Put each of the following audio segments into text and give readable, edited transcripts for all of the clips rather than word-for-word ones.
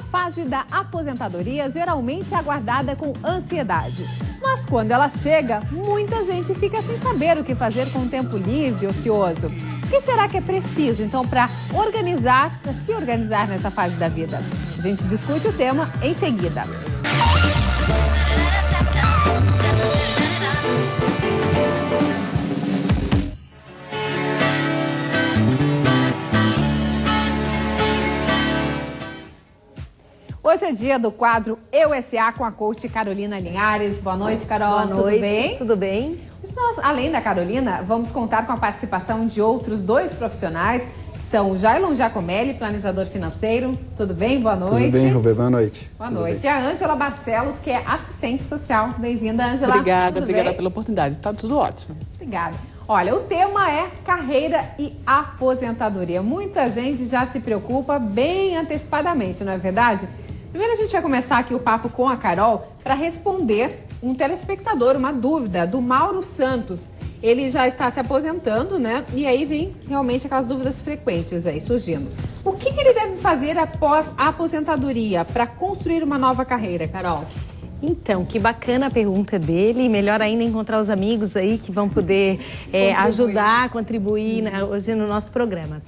A fase da aposentadoria geralmente é aguardada com ansiedade. Mas quando ela chega, muita gente fica sem saber o que fazer com o tempo livre, ocioso. O que será que é preciso, então, para se organizar nessa fase da vida? A gente discute o tema em seguida. Hoje é dia do quadro Eu S.A. com a coach Carolina Linhares. Boa noite, Carol. Boa noite. Tudo bem? Tudo bem. Hoje nós, além da Carolina, vamos contar com a participação de outros dois profissionais, que são o Jailon Giacomelli, planejador financeiro. Tudo bem? Boa noite. Tudo bem, Rubê? Boa noite. Boa noite. E a Ângela Barcelos, que é assistente social. Bem-vinda, Ângela. Obrigada pela oportunidade. Tá tudo ótimo. Obrigada. Olha, o tema é carreira e aposentadoria. Muita gente já se preocupa bem antecipadamente, não é verdade? Primeiro a gente vai começar aqui o papo com a Carol para responder um telespectador, uma dúvida do Mauro Santos. Ele já está se aposentando, né? E aí vem realmente aquelas dúvidas frequentes aí surgindo. O que ele deve fazer após a aposentadoria para construir uma nova carreira, Carol? Então, que bacana a pergunta dele. Melhor ainda encontrar os amigos aí que vão poder ajudar, contribuir hoje no nosso programa.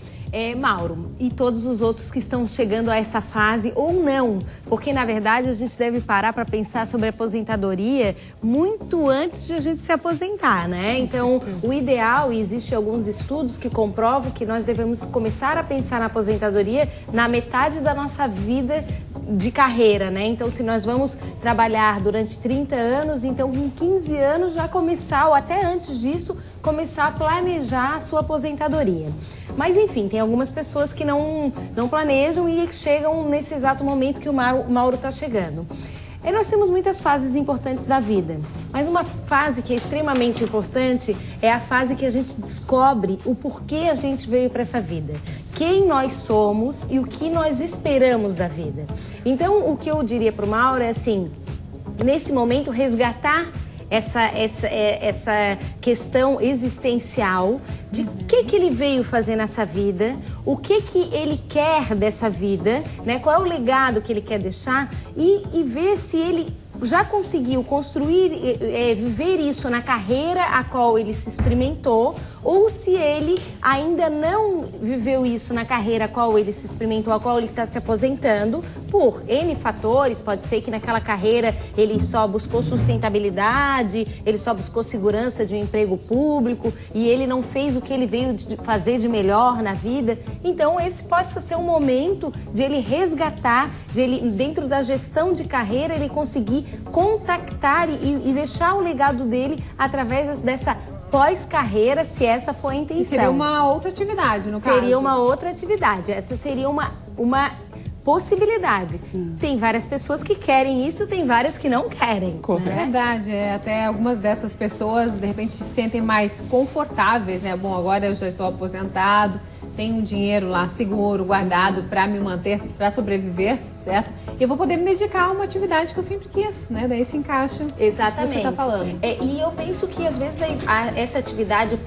Mauro, e todos os outros que estão chegando a essa fase ou não, porque na verdade a gente deve parar para pensar sobre a aposentadoria muito antes de a gente se aposentar, né? Então, o ideal, e existem alguns estudos que comprovam que nós devemos começar a pensar na aposentadoria na metade da nossa vida de carreira, né? Então, se nós vamos trabalhar durante 30 anos, então com 15 anos já começar, ou até antes disso, começar a planejar a sua aposentadoria. Mas, enfim, tem algumas pessoas que não planejam e chegam nesse exato momento que o Mauro está chegando. Nós temos muitas fases importantes da vida, mas uma fase que é extremamente importante é a fase que a gente descobre o porquê a gente veio para essa vida, quem nós somos e o que nós esperamos da vida. Então, o que eu diria para o Mauro é assim, nesse momento, resgatar essa questão existencial de o que ele veio fazer nessa vida, o que ele quer dessa vida, né? Qual é o legado que ele quer deixar e ver se ele já conseguiu construir, viver isso na carreira a qual ele se experimentou, ou se ele ainda não viveu isso na carreira a qual ele se experimentou, a qual ele está se aposentando, por N fatores. Pode ser que naquela carreira ele só buscou sustentabilidade, ele só buscou segurança de um emprego público e ele não fez o que ele veio fazer de melhor na vida. Então esse possa ser um momento de ele resgatar, de ele, dentro da gestão de carreira, ele conseguir contactar e deixar o legado dele através dessa pós-carreira, se essa for a intenção. E seria uma outra atividade, no caso? Seria uma outra atividade. Essa seria uma possibilidade. Tem várias pessoas que querem isso, tem várias que não querem. Correto. É verdade. Até algumas dessas pessoas, de repente, se sentem mais confortáveis, né? Bom, agora eu já estou aposentado, tenho um dinheiro lá seguro, guardado para me manter, para sobreviver, certo? E eu vou poder me dedicar a uma atividade que eu sempre quis, né? Daí se encaixa. Exatamente. Isso que você está falando. E eu penso que às vezes essa atividade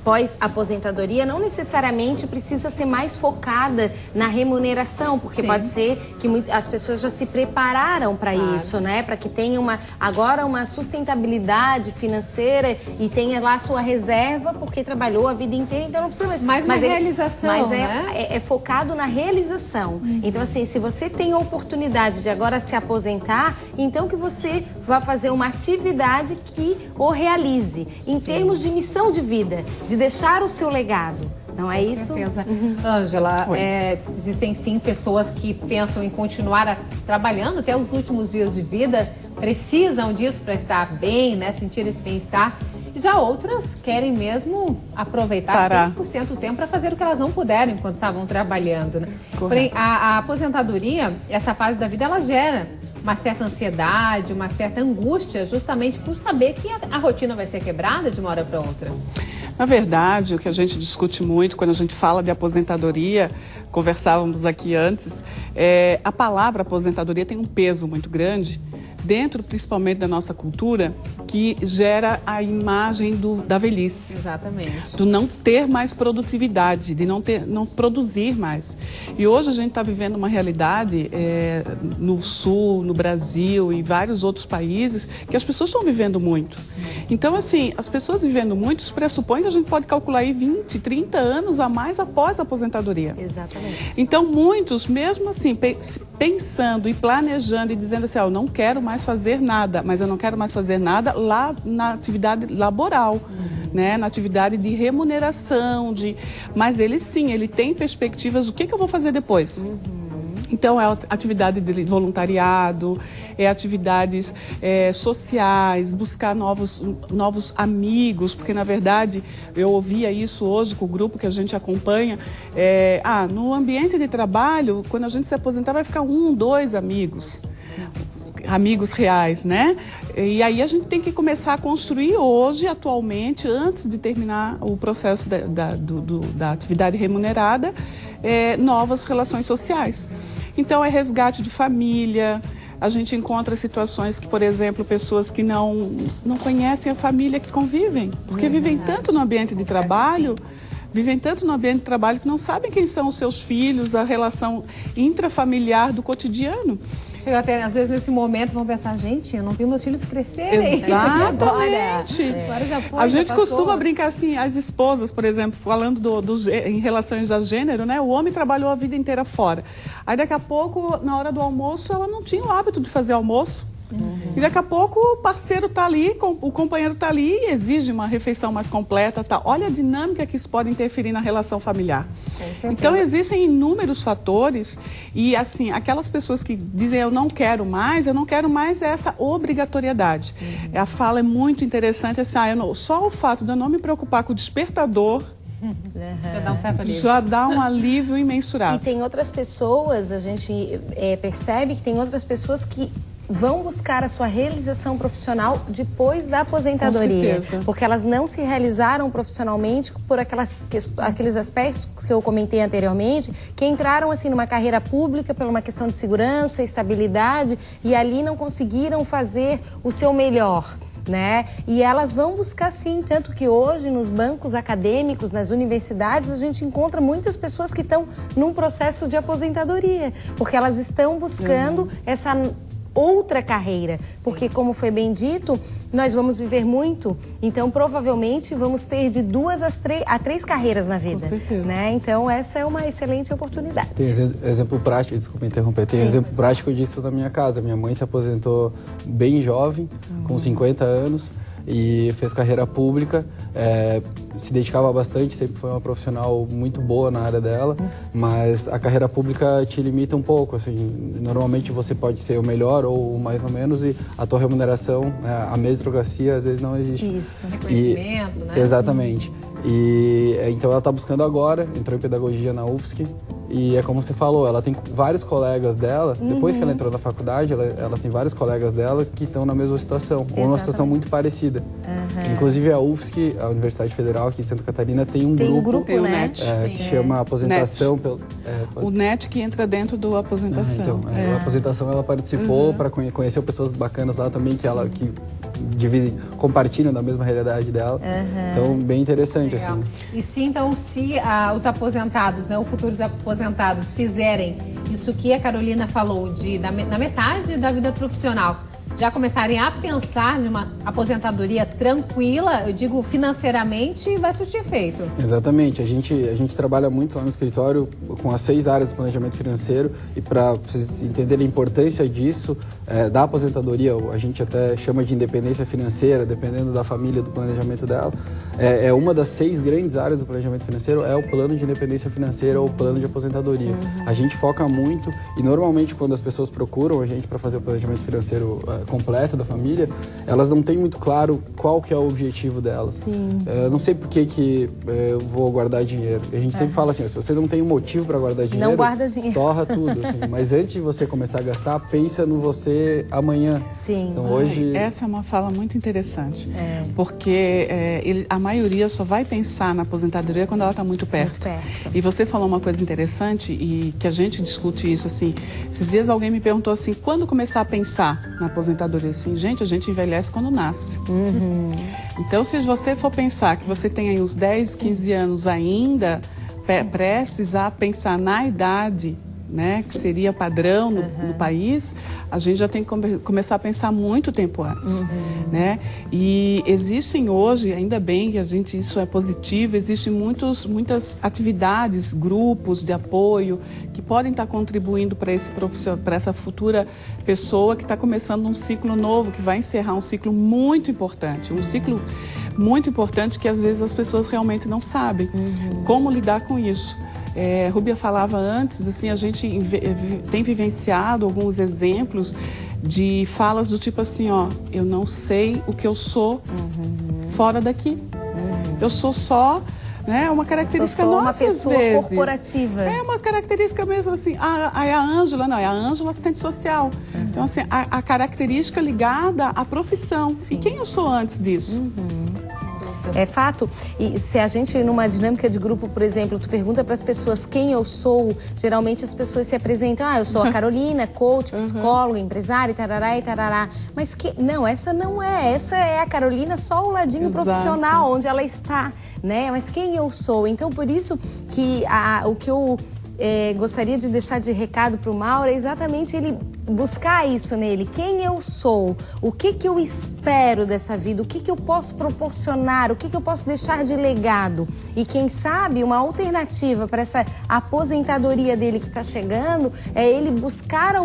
pós-aposentadoria não necessariamente precisa ser mais focada na remuneração, porque pode ser que as pessoas já se prepararam para isso, né? Para que tenha agora uma sustentabilidade financeira e tenha lá a sua reserva, porque trabalhou a vida inteira, então não precisa mais. Mas realização, mas né? é focado na realização. Então, assim, se você tem a oportunidade de agora se aposentar, então que você vá fazer uma atividade que o realize, em termos de missão de vida, de deixar o seu legado. Não é isso? Com certeza. Ângela, existem sim pessoas que pensam em continuar trabalhando até os últimos dias de vida, precisam disso para estar bem, né? Sentir esse bem-estar. Já outras querem mesmo aproveitar 100% do tempo para fazer o que elas não puderam enquanto estavam trabalhando, né? Porém, a aposentadoria, essa fase da vida, ela gera uma certa ansiedade, uma certa angústia, justamente por saber que a rotina vai ser quebrada de uma hora para outra. Na verdade, o que a gente discute muito quando a gente fala de aposentadoria, conversávamos aqui antes, a palavra aposentadoria tem um peso muito grande dentro, principalmente, da nossa cultura, que gera a imagem da velhice. Exatamente. Do não ter mais produtividade, de não produzir mais. E hoje a gente está vivendo uma realidade no Sul, no Brasil e vários outros países que as pessoas estão vivendo muito. Então, assim, as pessoas vivendo muito, isso pressupõe que a gente pode calcular aí 20, 30 anos a mais após a aposentadoria. Exatamente. Então, muitos, mesmo assim, pensando e planejando e dizendo assim, eu não quero mais fazer nada, mas eu não quero mais fazer nada lá na atividade laboral, né? Na atividade de remuneração, mas ele sim, ele tem perspectivas do que eu vou fazer depois. Então, é atividade de voluntariado, é atividades sociais, buscar novos amigos, porque, na verdade, eu ouvia isso hoje com o grupo que a gente acompanha. No ambiente de trabalho, quando a gente se aposentar, vai ficar 1, 2 amigos reais, né? E aí a gente tem que começar a construir hoje, atualmente, antes de terminar o processo da atividade remunerada, novas relações sociais. Então, é resgate de família. A gente encontra situações que, por exemplo, pessoas que não conhecem a família que convivem, porque vivem tanto no ambiente de trabalho, que não sabem quem são os seus filhos, a relação intrafamiliar do cotidiano. Chega até, às vezes, nesse momento, vão pensar, gente, eu não vi meus filhos crescerem. Exatamente. Agora já foi, a gente já passou. costuma brincar assim, as esposas, por exemplo, falando em relações a gênero, né? O homem trabalhou a vida inteira fora. Aí, daqui a pouco, na hora do almoço, ela não tinha o hábito de fazer almoço. E daqui a pouco o parceiro está ali, o companheiro está ali e exige uma refeição mais completa. Tá? Olha a dinâmica que isso pode interferir na relação familiar. Então, existem inúmeros fatores e, assim, aquelas pessoas que dizem eu não quero mais essa obrigatoriedade. A fala é muito interessante, assim, só o fato de eu não me preocupar com o despertador já dá um certo alívio. Já dá um alívio imensurável. E tem outras pessoas, a gente percebe que tem outras pessoas que vão buscar a sua realização profissional depois da aposentadoria. Porque elas não se realizaram profissionalmente por aqueles aspectos que eu comentei anteriormente, que entraram assim numa carreira pública por uma questão de segurança, estabilidade, e ali não conseguiram fazer o seu melhor. Né? E elas vão buscar sim, tanto que hoje nos bancos acadêmicos, nas universidades, a gente encontra muitas pessoas que estão num processo de aposentadoria, porque elas estão buscando essa outra carreira, porque como foi bem dito, nós vamos viver muito, então provavelmente vamos ter de 2 a 3 carreiras na vida. Com certeza. Né? Então essa é uma excelente oportunidade. Tem exemplo prático, desculpa interromper, tem exemplo prático disso na minha casa. Minha mãe se aposentou bem jovem, com 50 anos, e fez carreira pública, se dedicava bastante, sempre foi uma profissional muito boa na área dela, mas a carreira pública te limita um pouco, assim, normalmente você pode ser o melhor ou mais ou menos e a tua remuneração, a meritocracia às vezes não existe. Isso, reconhecimento, né? Exatamente. E então ela está buscando agora, entrou em pedagogia na UFSC e é como você falou, ela tem vários colegas dela, depois que ela entrou na faculdade, ela tem vários colegas delas que estão na mesma situação, ou numa situação muito parecida. Inclusive a UFSC, a Universidade Federal aqui em Santa Catarina, tem um grupo tem o NET, que chama aposentação. O NET que entra dentro do aposentação. A aposentação ela participou para conhecer pessoas bacanas lá também, que compartilham da mesma realidade dela. Então, bem interessante. Assim. E se então, os aposentados, né, os futuros aposentados fizerem isso que a Carolina falou, na metade da vida profissional, já começarem a pensar numa aposentadoria tranquila, eu digo financeiramente, vai surtir efeito. Exatamente. A gente trabalha muito lá no escritório com as 6 áreas do planejamento financeiro e para vocês entenderem a importância disso, da aposentadoria, a gente até chama de independência financeira, dependendo da família, do planejamento dela. Uma das 6 grandes áreas do planejamento financeiro é o plano de independência financeira ou o plano de aposentadoria. A gente foca muito e normalmente quando as pessoas procuram a gente para fazer o planejamento financeiro completo da família, elas não têm muito claro qual que é o objetivo delas. Não sei por que eu vou guardar dinheiro. A gente sempre fala assim, se você não tem um motivo para guardar dinheiro, não guarda dinheiro. Torra tudo. Assim. Mas antes de você começar a gastar, pensa no você amanhã. Sim. Então, hoje... Essa é uma fala muito interessante, porque a maioria só vai pensar na aposentadoria quando ela está muito perto. E você falou uma coisa interessante e que a gente discute isso, assim, esses dias alguém me perguntou assim, quando começar a pensar na aposentadoria? aposentadoria assim, gente, a gente envelhece quando nasce. Então, se você for pensar que você tem aí uns 10, 15 anos ainda, prestes a pensar na idade, né, que seria padrão no país, a gente já tem que começar a pensar muito tempo antes, né? E existem hoje, ainda bem que isso é positivo, existem muitas atividades, grupos de apoio que podem estar contribuindo para essa futura pessoa que está começando um ciclo novo, que vai encerrar um ciclo muito importante, que às vezes as pessoas realmente não sabem como lidar com isso. Rúbia falava antes, assim, a gente tem vivenciado alguns exemplos de falas do tipo assim, ó, eu não sei o que eu sou fora daqui. Eu sou só, né, uma característica nossa, uma pessoa às vezes. Corporativa. É uma característica mesmo assim, a Ângela, não, é a Ângela assistente social. Então, assim, a característica ligada à profissão. Sim. E quem eu sou antes disso? É fato. E se a gente, numa dinâmica de grupo, por exemplo, tu pergunta para as pessoas quem eu sou, geralmente as pessoas se apresentam, eu sou a Carolina, coach, psicóloga, empresária, tarará e tarará. Mas não, essa não é. Essa é a Carolina, só o ladinho profissional, onde ela está, né? Mas quem eu sou? Então, por isso que o que eu gostaria de deixar de recado para o Mauro é exatamente ele buscar isso nele. Quem eu sou? O que eu espero dessa vida? O que eu posso proporcionar? O que eu posso deixar de legado? E quem sabe uma alternativa para essa aposentadoria dele que está chegando é ele buscar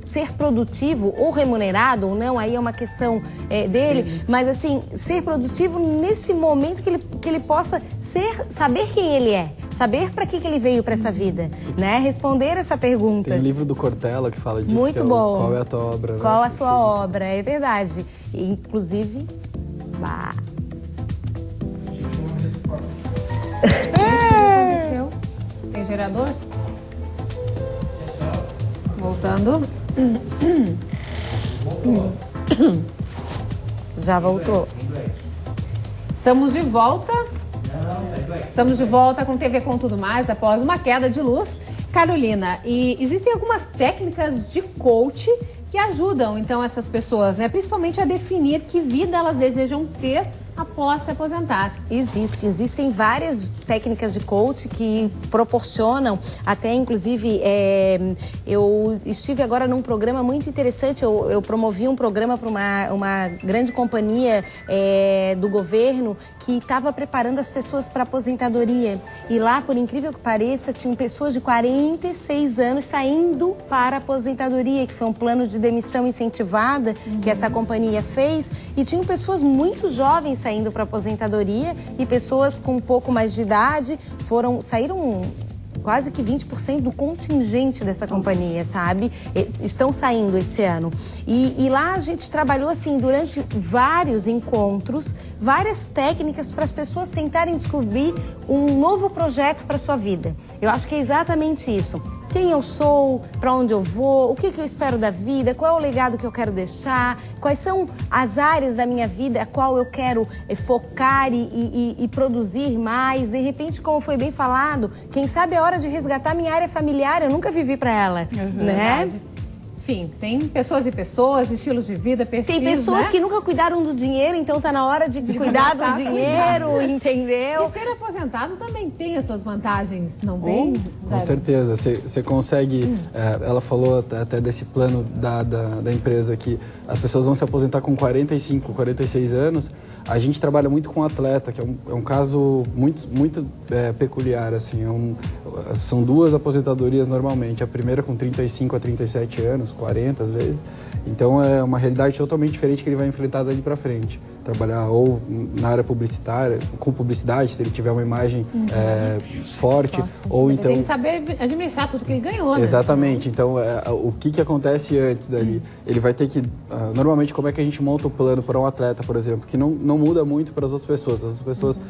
ser produtivo ou remunerado ou não, aí é uma questão dele, mas assim, ser produtivo nesse momento que ele possa saber quem ele é, saber para que ele veio para essa vida, né? Responder essa pergunta. Tem um livro do Cortella que fala disso. Muito bom. Qual é a tua obra? Qual a sua obra, é verdade. Inclusive, Tem gerador? Voltando. Já voltou. Estamos de volta. Estamos de volta com TV Com Tudo Mais após uma queda de luz. Carolina, e existem algumas técnicas de coach que ajudam, então, essas pessoas, né? Principalmente a definir que vida elas desejam ter após se aposentar. Existem várias técnicas de coach que proporcionam, até inclusive, eu estive agora num programa muito interessante, eu promovi um programa para uma grande companhia do governo que estava preparando as pessoas para aposentadoria. E lá, por incrível que pareça, tinham pessoas de 46 anos saindo para a aposentadoria, que foi um plano de demissão incentivada que essa companhia fez, e tinham pessoas muito jovens saindo para aposentadoria e pessoas com um pouco mais de idade saíram quase que 20% do contingente dessa companhia, sabe? Estão saindo esse ano. E lá a gente trabalhou assim durante vários encontros, várias técnicas para as pessoas tentarem descobrir um novo projeto para sua vida. Eu acho que é exatamente isso. Quem eu sou, para onde eu vou, o que eu espero da vida, qual é o legado que eu quero deixar, quais são as áreas da minha vida a qual eu quero focar e produzir mais. De repente, como foi bem falado, quem sabe é hora de resgatar minha área familiar, eu nunca vivi para ela, né? Verdade. Enfim, tem pessoas e pessoas, estilos de vida, pesquisa, tem pessoas, né? que nunca cuidaram do dinheiro, então tá na hora de cuidar do dinheiro, entendeu? E ser aposentado também tem as suas vantagens, não tem? Com certeza, você consegue, ela falou até desse plano da empresa que as pessoas vão se aposentar com 45, 46 anos. A gente trabalha muito com atleta, que é um caso muito peculiar, assim, são duas aposentadorias normalmente, a primeira com 35 a 37 anos, 40 às vezes, então é uma realidade totalmente diferente que ele vai enfrentar dali para frente. Trabalhar ou na área publicitária, com publicidade, se ele tiver uma imagem forte, ou então... Ele tem que saber administrar tudo que ele ganhou, né? Exatamente, então o que acontece antes dali? Ele vai ter que, normalmente como é que a gente monta o plano para um atleta, por exemplo, que não muda muito para as outras pessoas. As outras pessoas,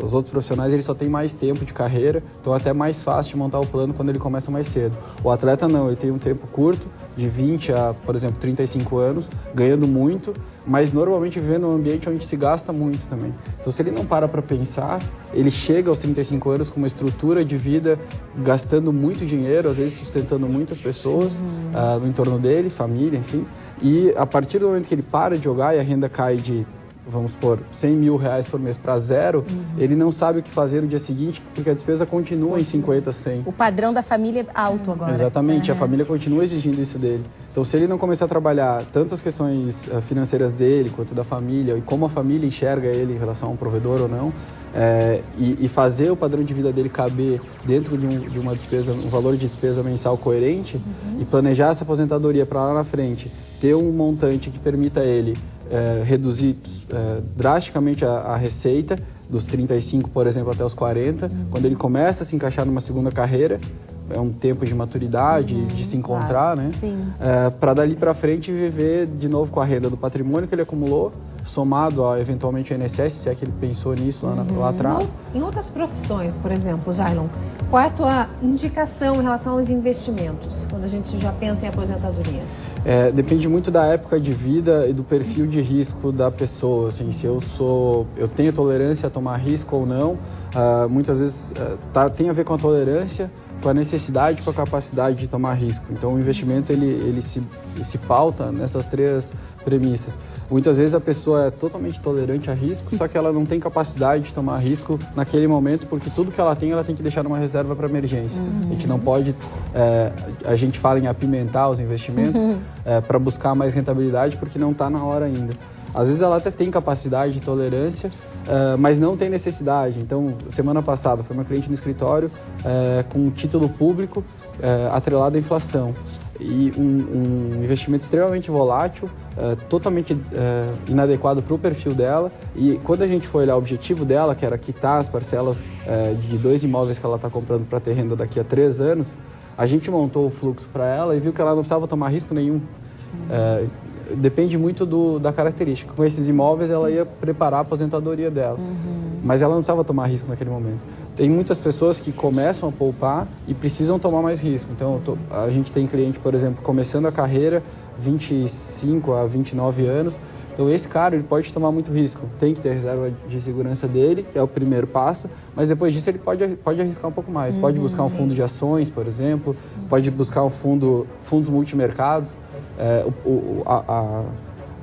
os outros profissionais, eles só têm mais tempo de carreira, então é até mais fácil de montar o plano quando ele começa mais cedo. O atleta não, ele tem um tempo curto, de 20 a, por exemplo, 35 anos, ganhando muito, mas normalmente vivendo num ambiente onde se gasta muito também. Então, se ele não para pensar, ele chega aos 35 anos com uma estrutura de vida gastando muito dinheiro, às vezes sustentando muitas pessoas no entorno dele, família, enfim. E a partir do momento que ele para de jogar e a renda cai de, vamos supor, 100 mil reais por mês para zero, ele não sabe o que fazer no dia seguinte, porque a despesa continua em 50, 100. O padrão da família é alto agora. Exatamente, a família continua exigindo isso dele. Então, se ele não começar a trabalhar tanto as questões financeiras dele, quanto da família, e como a família enxerga ele em relação a um provedor ou não, e fazer o padrão de vida dele caber dentro de uma despesa, um valor de despesa mensal coerente, e planejar essa aposentadoria para lá na frente, ter um montante que permita ele reduzir drasticamente a receita, dos 35, por exemplo, até os 40, quando ele começa a se encaixar numa segunda carreira, é um tempo de maturidade, de se encontrar, né? Para dali para frente viver de novo com a renda do patrimônio que ele acumulou, somado a eventualmente o INSS, se é que ele pensou nisso lá atrás. Em outras profissões, por exemplo, Jailon, qual é a tua indicação em relação aos investimentos, quando a gente já pensa em aposentadoria? Depende muito da época de vida e do perfil de risco da pessoa. Assim, se eu tenho tolerância a tomar risco ou não, muitas vezes tem a ver com a tolerância, com a necessidade, com a capacidade de tomar risco. Então, o investimento ele se pauta nessas três premissas. Muitas vezes a pessoa é totalmente tolerante a risco, só que ela não tem capacidade de tomar risco naquele momento, porque tudo que ela tem que deixar numa reserva para emergência. A gente não pode, a gente fala em apimentar os investimentos para buscar mais rentabilidade, porque não está na hora ainda. Às vezes ela até tem capacidade de tolerância, mas não tem necessidade. Então, semana passada, foi uma cliente no escritório com um título público atrelado à inflação. E um investimento extremamente volátil, totalmente inadequado para o perfil dela. E quando a gente foi olhar o objetivo dela, que era quitar as parcelas de 2 imóveis que ela está comprando para ter renda daqui a 3 anos, a gente montou o fluxo para ela e viu que ela não precisava tomar risco nenhum. Depende muito da característica. Com esses imóveis, ela ia preparar a aposentadoria dela. Mas ela não precisava tomar risco naquele momento. Tem muitas pessoas que começam a poupar e precisam tomar mais risco. Então, a gente tem cliente, por exemplo, começando a carreira, 25 a 29 anos. Então, esse cara ele pode tomar muito risco. Tem que ter a reserva de segurança dele, que é o primeiro passo. Mas depois disso, ele pode arriscar um pouco mais. Pode buscar um fundo de ações, por exemplo. Pode buscar fundos multimercados.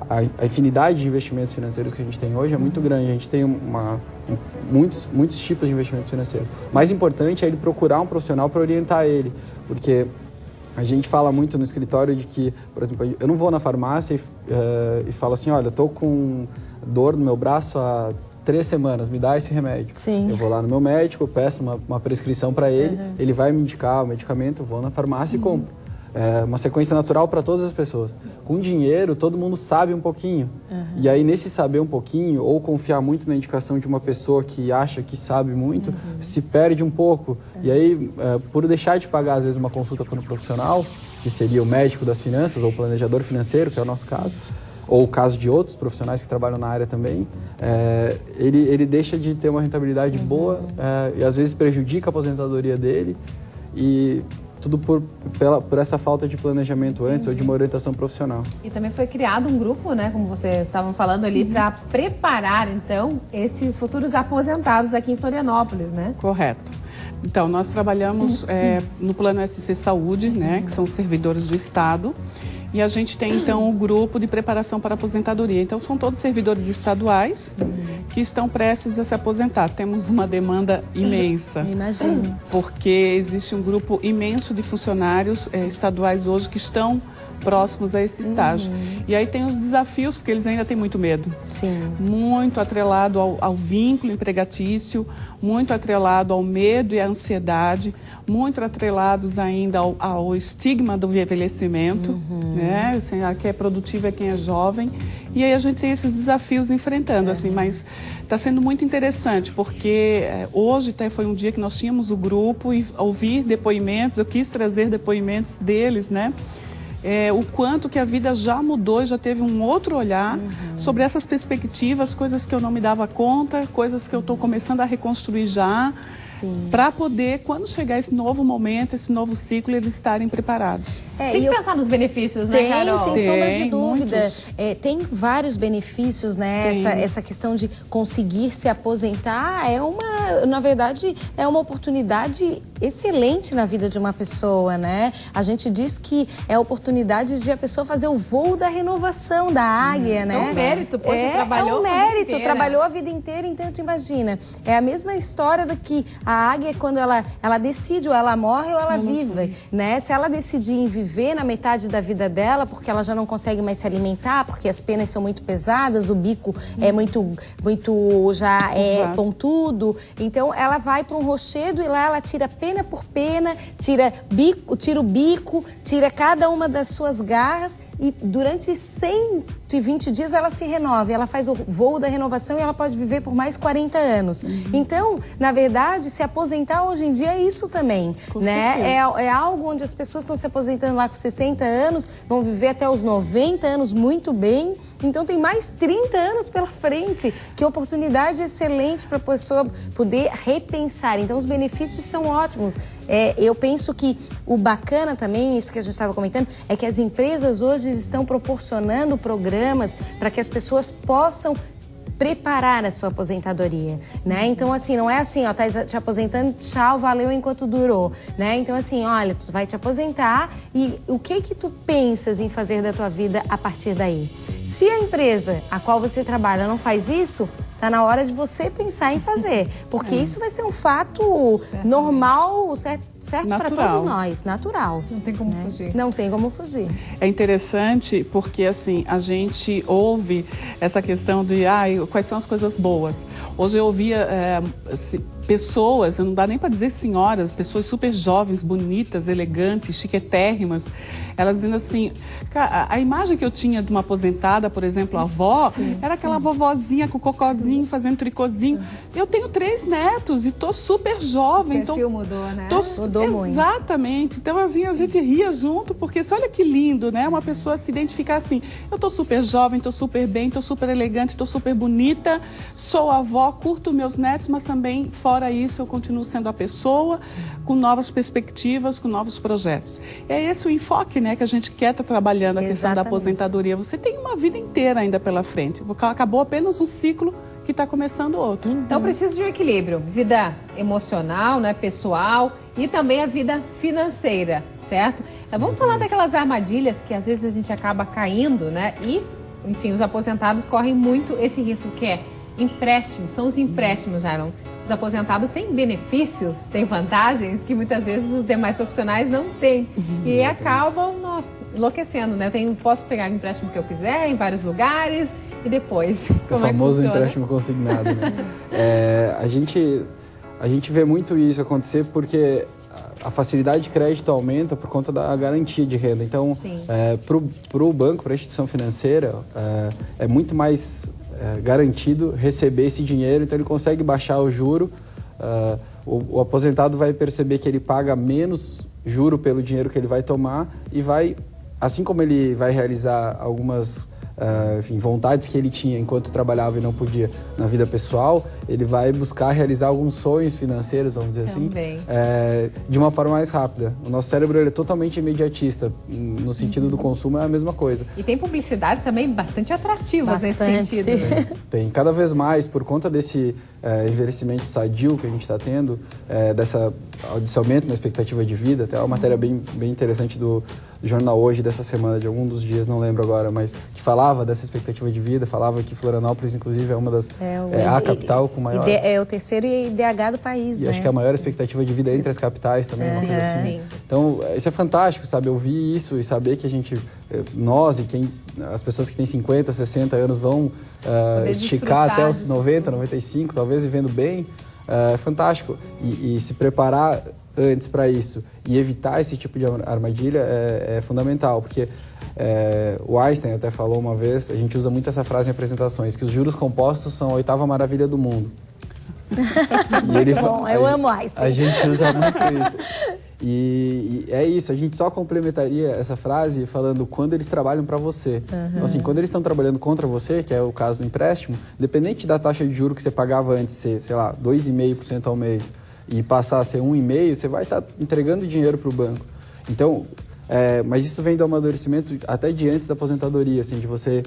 A infinidade de investimentos financeiros que a gente tem hoje é muito grande. A gente tem muitos tipos de investimentos financeiros. O mais importante é ele procurar um profissional para orientar ele, porque a gente fala muito no escritório de que, por exemplo, eu não vou na farmácia e falo assim, olha, eu estou com dor no meu braço há 3 semanas, me dá esse remédio. Eu vou lá no meu médico, peço uma prescrição para ele, ele vai me indicar o medicamento, eu vou na farmácia e compro. É uma sequência natural para todas as pessoas. Com dinheiro, todo mundo sabe um pouquinho. E aí, nesse saber um pouquinho, ou confiar muito na indicação de uma pessoa que acha que sabe muito, se perde um pouco. E aí, por deixar de pagar, às vezes, uma consulta para um profissional, que seria o médico das finanças, ou o planejador financeiro, que é o nosso caso, ou o caso de outros profissionais que trabalham na área também, ele deixa de ter uma rentabilidade boa e, às vezes, prejudica a aposentadoria dele. E tudo por essa falta de planejamento antes ou de uma orientação profissional. E também foi criado um grupo, né, como vocês estavam falando ali, para preparar, então, esses futuros aposentados aqui em Florianópolis, né? Correto. Então, nós trabalhamos no Plano SC Saúde, né, que são os servidores do Estado, e a gente tem, então, o grupo de preparação para a aposentadoria. Então, são todos servidores estaduais que estão prestes a se aposentar. Temos uma demanda imensa. Imagino. Porque existe um grupo imenso de funcionários estaduais hoje que estão próximos a esse estágio. E aí tem os desafios, porque eles ainda têm muito medo. Muito atrelado ao vínculo empregatício, muito atrelado ao medo e à ansiedade, muito atrelados ainda ao estigma do envelhecimento, né? Assim, quem é produtivo é quem é jovem. E aí a gente tem esses desafios enfrentando, assim, mas está sendo muito interessante, porque hoje até foi um dia que nós tínhamos o grupo e ouvir depoimentos, eu quis trazer depoimentos deles, né? O quanto que a vida já mudou e já teve um outro olhar sobre essas perspectivas, coisas que eu não me dava conta, coisas que eu estou começando a reconstruir já. para poder, quando chegar esse novo momento, esse novo ciclo, eles estarem preparados. Tem que pensar nos benefícios, né, Carol? Sem sombra de dúvida. Tem vários benefícios, né? Essa questão de conseguir se aposentar na verdade, é uma oportunidade excelente na vida de uma pessoa, né? A gente diz que é a oportunidade de a pessoa fazer o voo da renovação da águia, né? É um mérito, poxa, trabalhou é um mérito, inteira. trabalhou a vida inteira, então tu imagina. É a mesma história do que a águia, quando ela decide, ou ela morre ou ela vive, né? Se ela decidir em viver na metade da vida dela, porque ela já não consegue mais se alimentar, porque as penas são muito pesadas, o bico é muito já pontudo, então ela vai para um rochedo e lá ela tira pena por pena, tira o bico, tira cada uma das suas garras e durante 120 dias ela se renova, ela faz o voo da renovação e ela pode viver por mais 40 anos. Então, na verdade, se aposentar hoje em dia é isso também, né? É algo onde as pessoas estão se aposentando lá com 60 anos, vão viver até os 90 anos muito bem. Então tem mais 30 anos pela frente. Que oportunidade excelente para a pessoa poder repensar. Então os benefícios são ótimos. Eu penso que o bacana também, isso que a gente estava comentando, é que as empresas hoje estão proporcionando programas para que as pessoas possam preparar a sua aposentadoria, né? Então, assim, não é assim, ó, tá te aposentando, tchau, valeu enquanto durou, né? Então, assim, olha, tu vai te aposentar e o que tu pensas em fazer da tua vida a partir daí? Se a empresa a qual você trabalha não faz isso, tá na hora de você pensar em fazer, porque isso vai ser um fato normal, certo para todos nós, natural. Não tem como fugir. Não tem como fugir. É interessante porque, assim, a gente ouve essa questão de quais são as coisas boas. Hoje eu ouvia pessoas, não dá nem para dizer senhoras, pessoas super jovens, bonitas, elegantes, chiquetérrimas, elas dizendo assim, a imagem que eu tinha de uma aposentada, por exemplo, a avó, era aquela vovozinha com cocôzinho, fazendo tricôzinho. Eu tenho 3 netos e tô super jovem. O perfil mudou, né? Mudou muito. Exatamente. Então, assim, a gente ria junto, porque olha que lindo, né? Uma pessoa se identificar assim, eu tô super jovem, tô super bem, tô super elegante, tô super bonita, sou avó, curto meus netos, mas também, fora isso, eu continuo sendo a pessoa, com novas perspectivas, com novos projetos. É esse o enfoque, né, que a gente quer estar trabalhando, a questão da aposentadoria. Você tem uma vida inteira ainda pela frente. Acabou apenas um ciclo que está começando outro. Então precisa de um equilíbrio, vida emocional, né, pessoal e também a vida financeira, certo? Então, vamos falar daquelas armadilhas que às vezes a gente acaba caindo, né? E, enfim, os aposentados correm muito esse risco, que é empréstimo, são os empréstimos, Jaron. Os aposentados têm benefícios, têm vantagens que muitas vezes os demais profissionais não têm. E acabam, enlouquecendo, né? Posso pegar o empréstimo que eu quiser em vários lugares e depois, como o famoso é que empréstimo consignado, né? A gente vê muito isso acontecer porque a facilidade de crédito aumenta por conta da garantia de renda. Então, para o banco, para a instituição financeira, é muito mais garantido receber esse dinheiro, então ele consegue baixar o juro. O aposentado vai perceber que ele paga menos juro pelo dinheiro que ele vai tomar e vai, assim como ele vai realizar algumas vontades que ele tinha enquanto trabalhava e não podia na vida pessoal, ele vai buscar realizar alguns sonhos financeiros, vamos dizer assim, de uma forma mais rápida. O nosso cérebro ele é totalmente imediatista, no sentido do consumo é a mesma coisa. E tem publicidades também bastante atrativas nesse sentido. Tem, cada vez mais, por conta desse envelhecimento sadio que a gente está tendo, desse aumento na expectativa de vida, até uma matéria bem interessante do Jornal Hoje dessa semana, de algum dos dias, não lembro agora, mas que falava dessa expectativa de vida, falava que Florianópolis, inclusive, é uma das... a capital com maior... É o terceiro IDH do país, e né? acho que é a maior expectativa de vida entre as capitais também, uma coisa assim. Sim. Então, isso é fantástico, sabe? Ouvir isso e saber que a gente, nós e as pessoas que têm 50, 60 anos vão esticar até os 90, 95, talvez vivendo bem, é fantástico. E se preparar antes para isso e evitar esse tipo de armadilha é fundamental, porque o Einstein até falou uma vez, a gente usa muito essa frase em apresentações, que os juros compostos são a 8ª maravilha do mundo. E ele bom, eu amo Einstein. A gente usa muito isso. E é isso, a gente só complementaria essa frase falando quando eles trabalham para você. Então, assim, quando eles estão trabalhando contra você, que é o caso do empréstimo, independente da taxa de juros que você pagava antes, sei lá, 2,5% ao mês, e passar a ser 1,5, você vai estar entregando dinheiro para o banco. Então, mas isso vem do amadurecimento até de antes da aposentadoria, assim, de você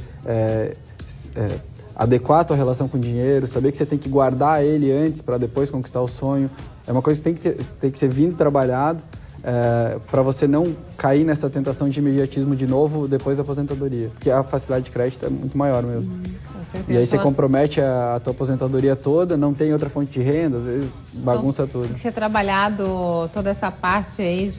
adequar a tua relação com o dinheiro, saber que você tem que guardar ele antes para depois conquistar o sonho. É uma coisa que tem que ser vindo trabalhado para você não cair nessa tentação de imediatismo de novo depois da aposentadoria. Porque a facilidade de crédito é muito maior mesmo. Com certeza. E aí você compromete a tua aposentadoria toda, não tem outra fonte de renda, às vezes bagunça tudo. Tem que ser trabalhado toda essa parte aí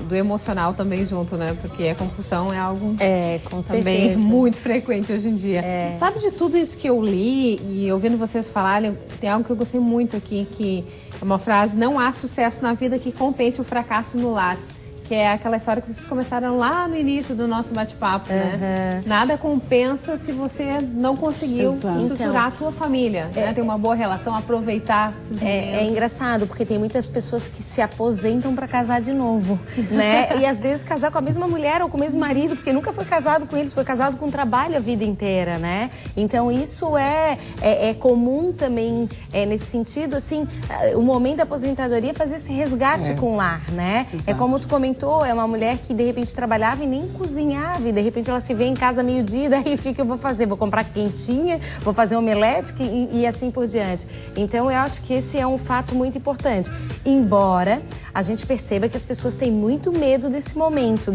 do emocional também junto, né? Porque a compulsão é algo com também certeza. muito frequente hoje em dia. Sabe, de tudo isso que eu li e ouvindo vocês falarem, tem algo que eu gostei muito aqui, que é uma frase: não há sucesso na vida que compense o fracasso no lar. Que é aquela história que vocês começaram lá no início do nosso bate-papo, né? Nada compensa se você não conseguiu estruturar a tua família, né? Ter uma boa relação, aproveitar esses momentos. É engraçado, porque tem muitas pessoas que se aposentam para casar de novo, né? E às vezes casar com a mesma mulher ou com o mesmo marido, porque nunca foi casado com eles, foi casado com trabalho a vida inteira, né? Então isso é comum também, nesse sentido, assim, o momento da aposentadoria é fazer esse resgate com o lar, né? Exato. É como tu comentou, é uma mulher que de repente trabalhava e nem cozinhava, e de repente ela se vê em casa meio-dia, daí o que eu vou fazer? Vou comprar quentinha, vou fazer omelete e assim por diante. Então eu acho que esse é um fato muito importante. Embora a gente perceba que as pessoas têm muito medo desse momento,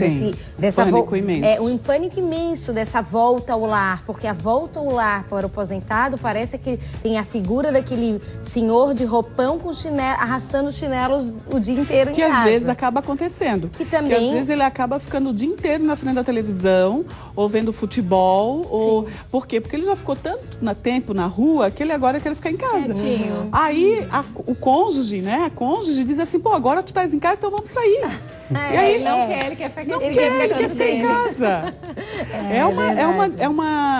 dessa pânico imenso. Um pânico imenso dessa volta ao lar, porque a volta ao lar para o aposentado parece que tem a figura daquele senhor de roupão com chinelo, arrastando chinelos o dia inteiro em casa. Que às vezes acaba acontecendo. Que também... às vezes ele acaba ficando o dia inteiro na frente da televisão, ou vendo futebol, ou... Por quê? Porque ele já ficou tanto tempo na rua que ele agora quer ficar em casa. Quietinho. Aí o cônjuge, né? A cônjuge diz assim, pô, agora tu estás em casa, então vamos sair. E aí Ele não quer, ele quer ficar não quietinho, quer, ele quer canto ficar em dele. casa.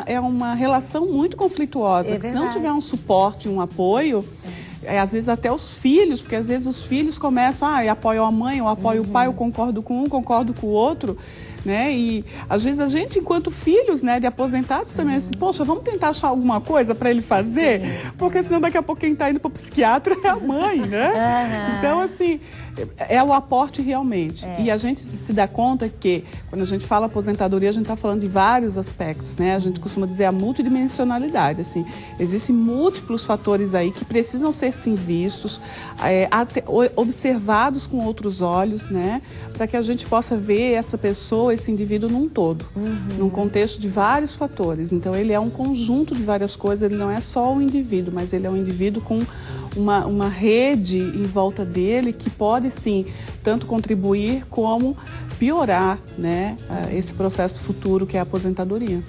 É uma relação muito conflituosa. É Que se não verdade. tiver um suporte, um apoio, às vezes até os filhos, porque às vezes os filhos começam, eu apoio a mãe, eu apoio o pai, eu concordo com um, concordo com o outro, né? E às vezes a gente, enquanto filhos, né, de aposentados também, assim, poxa, vamos tentar achar alguma coisa para ele fazer, porque senão daqui a pouco quem está indo para o psiquiatra é a mãe, né? Então, assim, é o aporte realmente. E a gente se dá conta que, quando a gente fala aposentadoria, a gente está falando de vários aspectos, né? A gente costuma dizer a multidimensionalidade, assim, existem múltiplos fatores aí que precisam ser, sim, vistos, observados com outros olhos, né? Para que a gente possa ver essa pessoa, esse indivíduo num todo, num contexto de vários fatores. Então, ele é um conjunto de várias coisas, ele não é só um indivíduo, mas ele é um indivíduo com uma rede em volta dele que pode, sim, tanto contribuir como piorar, né, esse processo futuro que é a aposentadoria.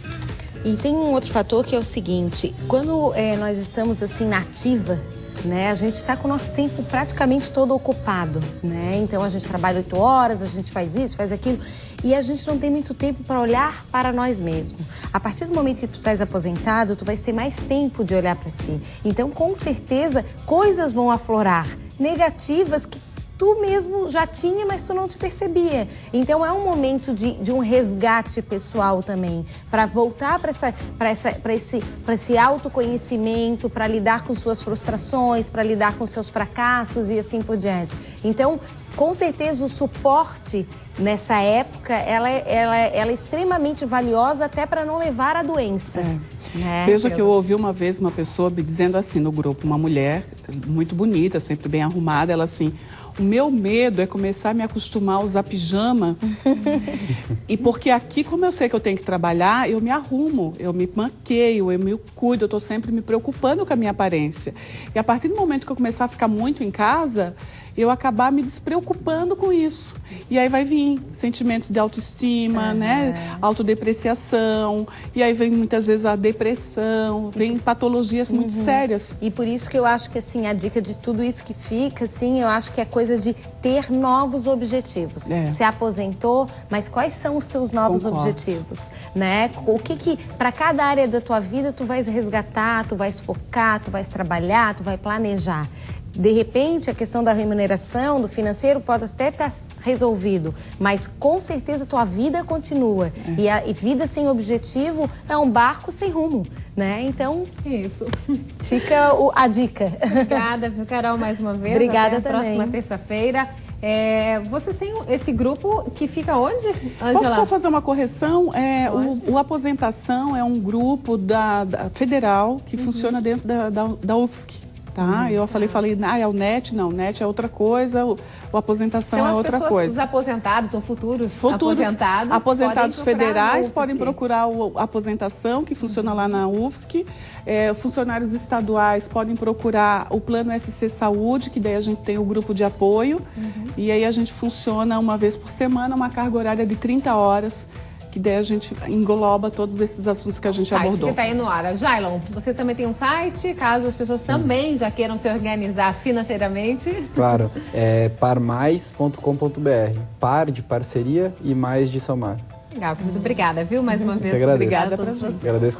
E tem um outro fator que é o seguinte: quando nós estamos assim na ativa, né, a gente está com o nosso tempo praticamente todo ocupado, né? Então a gente trabalha 8 horas, a gente faz isso, faz aquilo, e a gente não tem muito tempo para olhar para nós mesmos. A partir do momento que tu estás aposentado, tu vais ter mais tempo de olhar para ti. Então, com certeza, coisas vão aflorar negativas que tu mesmo já tinha, mas tu não te percebia. Então é um momento de um resgate pessoal também, para voltar para esse autoconhecimento, para lidar com suas frustrações, para lidar com seus fracassos e assim por diante. Então, com certeza, o suporte nessa época, ela é extremamente valiosa até para não levar à doença. Né? Veja que eu ouvi uma vez uma pessoa me dizendo assim no grupo, uma mulher muito bonita, sempre bem arrumada, ela assim: o meu medo é começar a me acostumar a usar pijama. E porque aqui, como eu sei que eu tenho que trabalhar, eu me arrumo, eu me maqueio, eu me cuido, eu estou sempre me preocupando com a minha aparência. E a partir do momento que eu começar a ficar muito em casa, eu acabar me despreocupando com isso. E aí vai vir sentimentos de autoestima, né? Autodepreciação. E aí vem muitas vezes a depressão, vem patologias muito sérias. E por isso que eu acho que assim, a dica de tudo isso que fica, assim, eu acho que é coisa de ter novos objetivos. Se aposentou, mas quais são os teus novos objetivos, né? O que para cada área da tua vida tu vais resgatar, tu vais focar, tu vais trabalhar, tu vai planejar. De repente, a questão da remuneração, do financeiro, pode até estar resolvido, mas com certeza a tua vida continua. E vida sem objetivo é um barco sem rumo, né? Então, isso. Fica a dica. Obrigada, Carol, mais uma vez. Obrigada Até a também. próxima terça-feira. Vocês têm esse grupo que fica onde, Ângela? Posso só fazer uma correção? O Aposentação é um grupo federal que funciona dentro da UFSC. Tá? Eu falei, é o NET, não, o NET é outra coisa, o Aposentação então, é outra coisa. Os aposentados ou futuros aposentados federais podem procurar a Aposentação, que funciona lá na UFSC. Funcionários estaduais podem procurar o Plano SC Saúde, que daí a gente tem o grupo de apoio. E aí a gente funciona uma vez por semana, uma carga horária de 30 horas. Que daí a gente engloba todos esses assuntos que a gente abordou. Que está aí no ar. Jailon, você também tem um site, caso as pessoas também já queiram se organizar financeiramente? Claro, é parmais.com.br. Par de parceria e mais de somar. Legal, muito obrigada, viu? Mais uma vez, obrigada obrigada a todos vocês. Agradeço